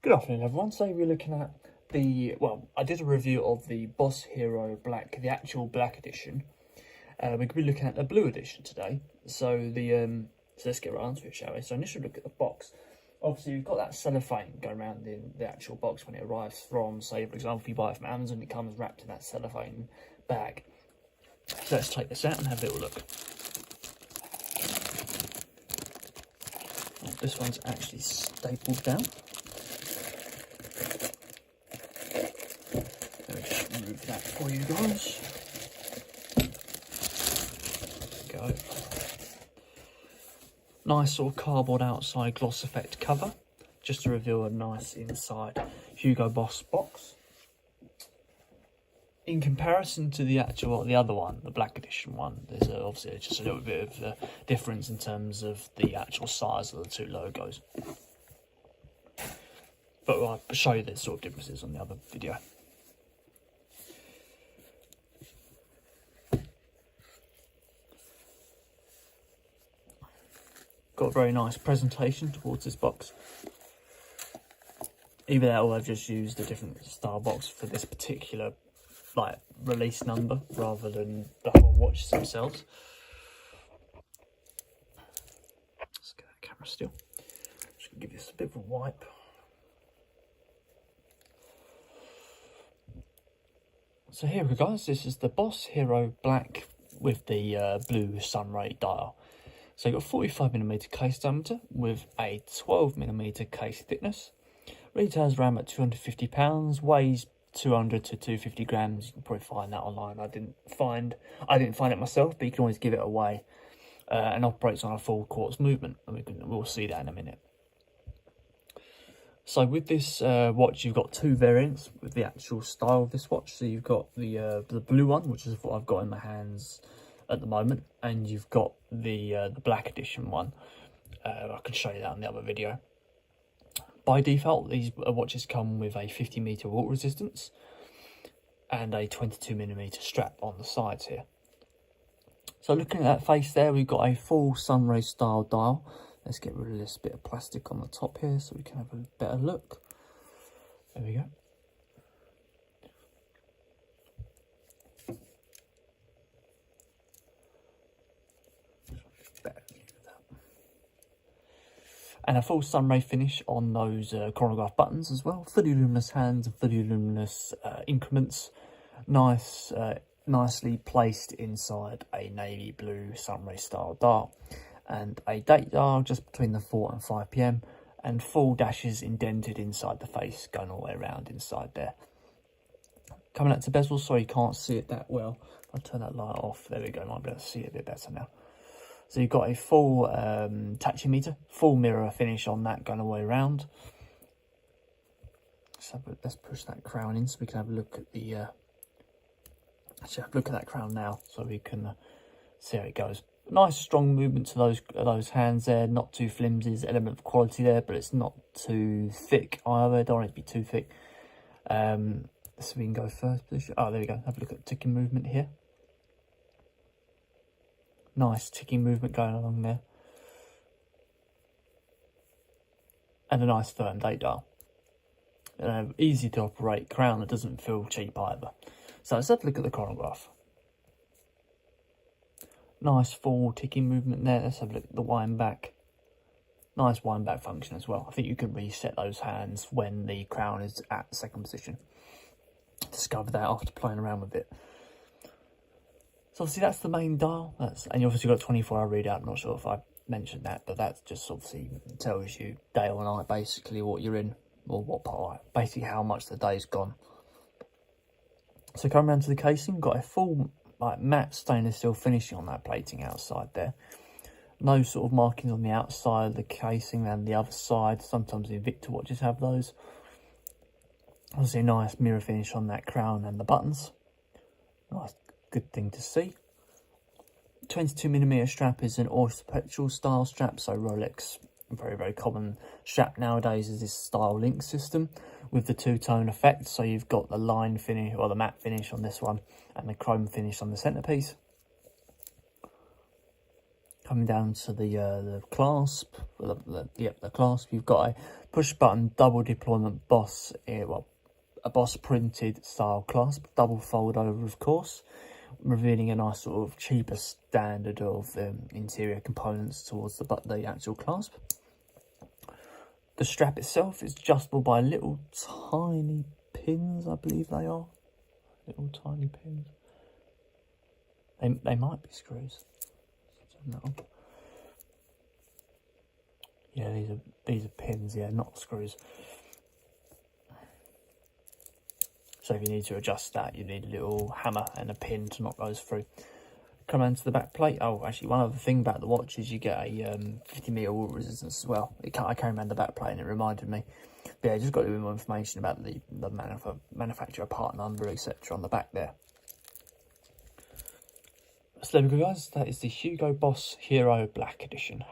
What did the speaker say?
Good afternoon everyone, so we're looking at I did a review of the Boss Hero Black, the actual black edition. We're going to be looking at the blue edition today, so let's get right onto it, shall we? So initially look at the box. Obviously you've got that cellophane going around in the actual box when it arrives from, say for example, if you buy it from Amazon, it comes wrapped in that cellophane bag. So let's take this out and have a little look. This one's actually stapled down. Remove that for you guys. There we go. Nice sort of cardboard outside gloss effect cover, just to reveal a nice inside Hugo Boss box. In comparison to the other one, the black edition one, there's obviously just a little bit of a difference in terms of the actual size of the two logos. But I'll show you the sort of differences on the other video. Got a very nice presentation towards this box. Either that or I've just used a different style box for this particular release number rather than the whole watches themselves. Let's get that camera still. Just gonna give this a bit of a wipe. So here we go guys, this is the Boss Hero Black with the blue sunray dial. So you've got 45mm case diameter with a 12mm case thickness. Retails around about £250, weighs 200 to 250 grams. You can probably find that online. I didn't find it myself, but you can always give it away. And operates on a full quartz movement, and we'll see that in a minute. So with this watch, you've got two variants with the actual style of this watch. So you've got the blue one, which is what I've got in my hands at the moment, and you've got the black edition one. I can show you that in the other video. By default, these watches come with a 50m water resistance and a 22mm strap on the sides here. So looking at that face there, we've got a full sunray style dial. Let's get rid of this bit of plastic on the top here so we can have a better look. There we go. And a full sunray finish on those chronograph buttons as well. Fully luminous hands and fully luminous increments. Nicely placed inside a navy blue sunray style dial. And a date dial just between the 4 and 5 PM. And full dashes indented inside the face, going all the way around inside there. Coming out to bezel, sorry you can't see it that well. I'll turn that light off. There we go, might be able to see it a bit better now. So you've got a full tachymeter, full mirror finish on that going all the way around. So let's push that crown in so we can have a look at the... actually, have a look at that crown now so we can see how it goes. Nice strong movement to those hands there, not too flimsy. There's an element of quality there, but it's not too thick either. Don't want it to be too thick. So we can go first position. Oh, there we go. Have a look at the ticking movement here. Nice ticking movement going along there. And a nice firm date dial. Easy to operate crown that doesn't feel cheap either. So let's have a look at the chronograph. Nice full ticking movement there. Let's have a look at the wind back. Nice wind back function as well. I think you can reset those hands when the crown is at the second position. Discovered that after playing around with it. So obviously that's the main dial, and you obviously got a 24-hour readout. I'm not sure if I mentioned that, but that just obviously tells you day or night basically what you're in, or what part, basically how much the day's gone. So coming around to the casing, got a full matte stainless steel finishing on that plating outside there. No sort of markings on the outside of the casing and the other side. Sometimes the Invicta watches have those. Obviously a nice mirror finish on that crown and the buttons. Nice. Good thing to see. 22mm strap is an orthopedal style strap, so Rolex, very common strap nowadays is this style link system with the two-tone effect. So you've got the line finish, or the matte finish on this one, and the chrome finish on the centerpiece. Coming down to the clasp, the clasp, you've got a push button double deployment Boss, a Boss printed style clasp, double fold over of course, revealing a nice sort of cheaper standard of interior components towards the actual clasp. The strap itself is adjustable by little tiny pins, I believe they are. Little tiny pins. They might be screws. No. Yeah, these are pins, yeah, not screws. So if you need to adjust that, you need a little hammer and a pin to knock those through. Come on to the back plate. Oh, actually, one other thing about the watch is you get a 50mm water resistance as well. I came around the back plate and it reminded me. But yeah, just got a little bit more information about the manufacturer part number, etc. on the back there. So there we go, guys. That is the Hugo Boss Hero Black Edition.